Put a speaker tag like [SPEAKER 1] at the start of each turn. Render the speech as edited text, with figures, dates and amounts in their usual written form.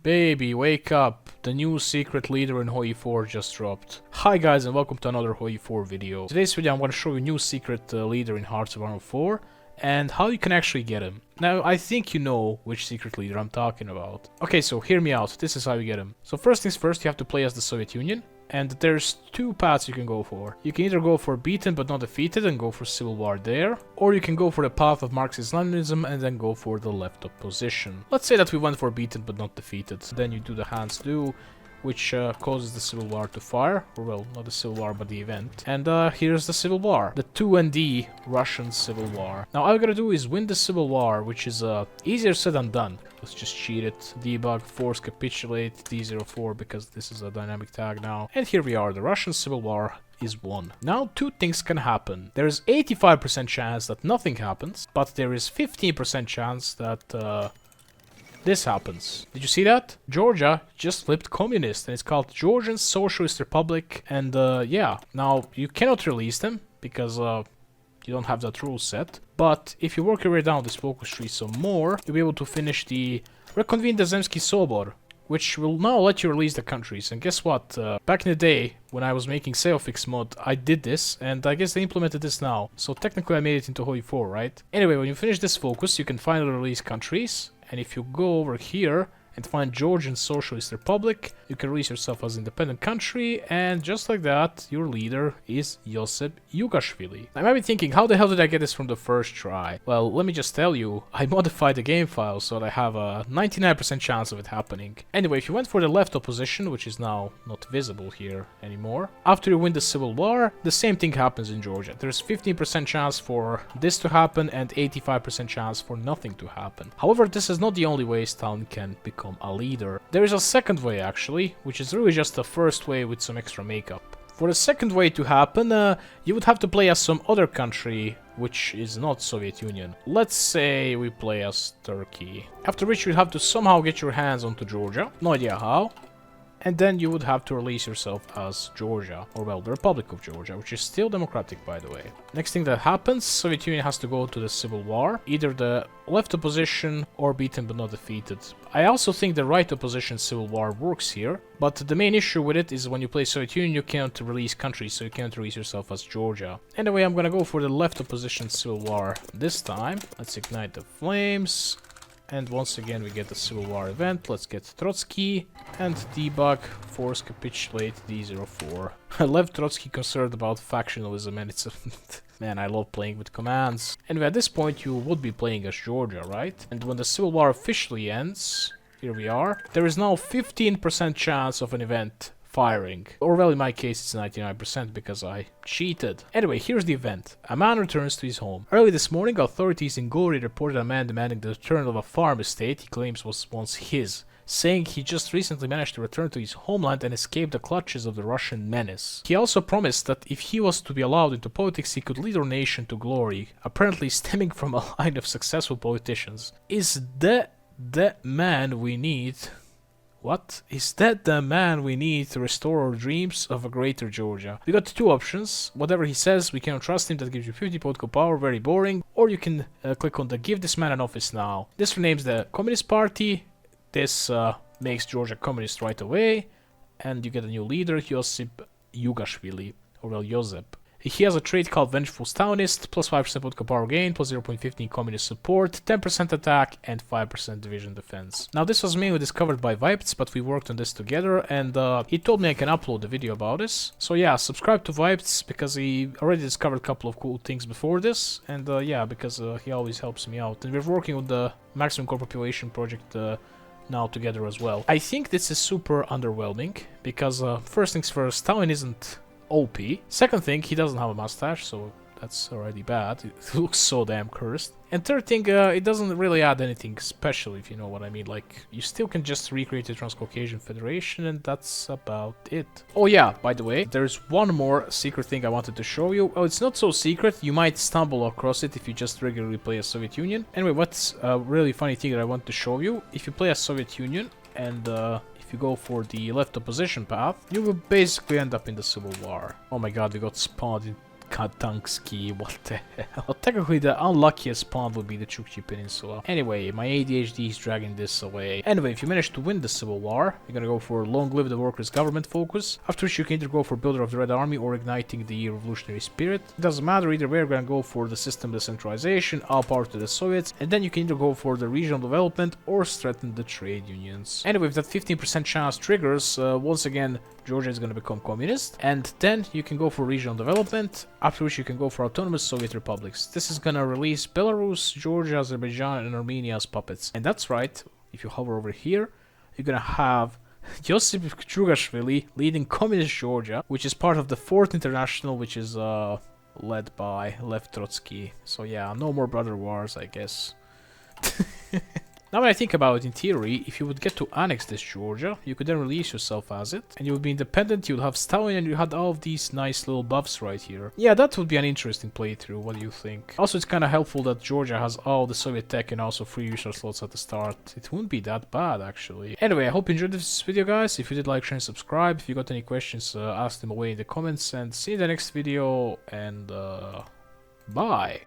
[SPEAKER 1] Baby, wake up! The new secret leader in Hoi 4 just dropped. Hi guys and welcome to another Hoi 4 video. Today's video I'm going to show you a new secret leader in Hearts of Iron 4 and how you can actually get him. Now I think you know which secret leader I'm talking about. Okay, so hear me out, this is how you get him. So first things first, you have to play as the Soviet Union. And there's two paths you can go for. You can either go for beaten but not defeated and go for civil war there, or you can go for the path of Marxist-Leninism and then go for the left opposition. Let's say that we went for beaten but not defeated. Then you do the hands do, which causes the civil war to fire, or well, not the civil war but the event. And here's the civil war, the 2ND Russian civil war. Now all you gotta do is win the civil war, which is easier said than done. Let's just cheat it. Debug, force capitulate, D04 because this is a dynamic tag now. And here we are, the Russian civil war is won. Now two things can happen. There is 85% chance that nothing happens, but there is 15% chance that this happens. Did you see that? Georgia just flipped communist and it's called Georgian Socialist Republic. And yeah, now you cannot release them because you don't have that rule set. But if you work your way down this focus tree some more, you'll be able to finish the Reconvene the Zemsky Sobor, which will now let you release the countries. And guess what? Back in the day, when I was making Sejozwak mod, I did this, and I guess they implemented this now. So technically I made it into Hoi 4, right? Anyway, when you finish this focus, you can finally release countries. And if you go over here and find Georgian Socialist Republic, you can release yourself as independent country, and just like that, your leader is Josip Jugashvili. I might be thinking, how the hell did I get this from the first try? Well, let me just tell you, I modified the game file so that I have a 99% chance of it happening. Anyway, if you went for the left opposition, which is now not visible here anymore, after you win the civil war, the same thing happens in Georgia. There's 15% chance for this to happen and 85% chance for nothing to happen. However, this is not the only way Stalin can become a leader. There is a second way actually, which is really just the first way with some extra makeup. For the second way to happen, you would have to play as some other country which is not Soviet Union. Let's say we play as Turkey. After which you'd have to somehow get your hands onto Georgia. No idea how. And then you would have to release yourself as Georgia, or well, the Republic of Georgia, which is still democratic, by the way. Next thing that happens, Soviet Union has to go to the civil war, either the left opposition or beaten but not defeated. I also think the right opposition civil war works here, but the main issue with it is when you play Soviet Union, you cannot release countries, so you can't release yourself as Georgia. Anyway, I'm gonna go for the left opposition civil war this time. Let's ignite the flames. And once again we get the Civil War event. Let's get Trotsky and debug force capitulate D04. I left Trotsky concerned about factionalism and it's a man, I love playing with commands. Anyway, at this point you would be playing as Georgia, right? And when the Civil War officially ends, here we are, there is now 15% chance of an event firing. Or well, in my case it's 99% because I cheated. Anyway, here's the event. A man returns to his home. Early this morning, authorities in Gori reported a man demanding the return of a farm estate he claims was once his, saying he just recently managed to return to his homeland and escape the clutches of the Russian menace. He also promised that if he was to be allowed into politics, he could lead our nation to glory, apparently stemming from a line of successful politicians. Is that the man we need? What? Is that the man we need to restore our dreams of a greater Georgia? We got two options. Whatever he says, we cannot trust him, that gives you 50 political power, very boring. Or you can click on the give this man an office now. This renames the Communist Party. This makes Georgia communist right away. And you get a new leader, Josip Jugashvili. Or well, Josep. He has a trait called Vengeful Stalinist, plus 5% political power gain, plus 0.15 communist support, 10% attack, and 5% division defense. Now this was mainly discovered by Vipes, but we worked on this together, and he told me I can upload a video about this. So yeah, subscribe to Vipes, because he already discovered a couple of cool things before this, and yeah, because he always helps me out. And we're working on the Maximum Core Population project now together as well. I think this is super underwhelming, because first things first, Stalin isn't OP. Second thing, he doesn't have a mustache, so that's already bad. It looks so damn cursed. And third thing, it doesn't really add anything special, if you know what I mean. Like, you still can just recreate the Transcaucasian Federation, and that's about it. Oh yeah, by the way, there's one more secret thing I wanted to show you. Oh, it's not so secret. You might stumble across it if you just regularly play as Soviet Union. Anyway, what's a really funny thing that I want to show you? If you play as Soviet Union, and if you go for the left opposition path, you will basically end up in the Civil War. Oh my god, we got spawned in Katansky, what the hell? Well, technically the unluckiest pawn would be the Chukchi Peninsula. Anyway, my ADHD is dragging this away. Anyway, if you manage to win the civil war, you're gonna go for long live the workers' government focus, after which you can either go for builder of the Red Army or igniting the revolutionary spirit. It doesn't matter, either way you're gonna go for the system decentralization, all power to the Soviets, and then you can either go for the regional development or strengthen the trade unions. Anyway, if that 15% chance triggers, once again, Georgia is gonna become communist, and then you can go for regional development, after which you can go for autonomous Soviet republics. This is gonna release Belarus, Georgia, Azerbaijan, and Armenia as puppets. And that's right, if you hover over here, you're gonna have Josip Chugashvili leading communist Georgia, which is part of the Fourth International, which is led by Lev Trotsky. So yeah, no more brother wars, I guess. Now when I think about it, in theory, if you would get to annex this Georgia, you could then release yourself as it, and you would be independent, you would have Stalin, and you had all of these nice little buffs right here. Yeah, that would be an interesting playthrough, what do you think? Also, it's kind of helpful that Georgia has all the Soviet tech and also free resource slots at the start. It wouldn't be that bad, actually. Anyway, I hope you enjoyed this video, guys. If you did, like, share, and subscribe. If you got any questions, ask them away in the comments, and see you in the next video, and bye!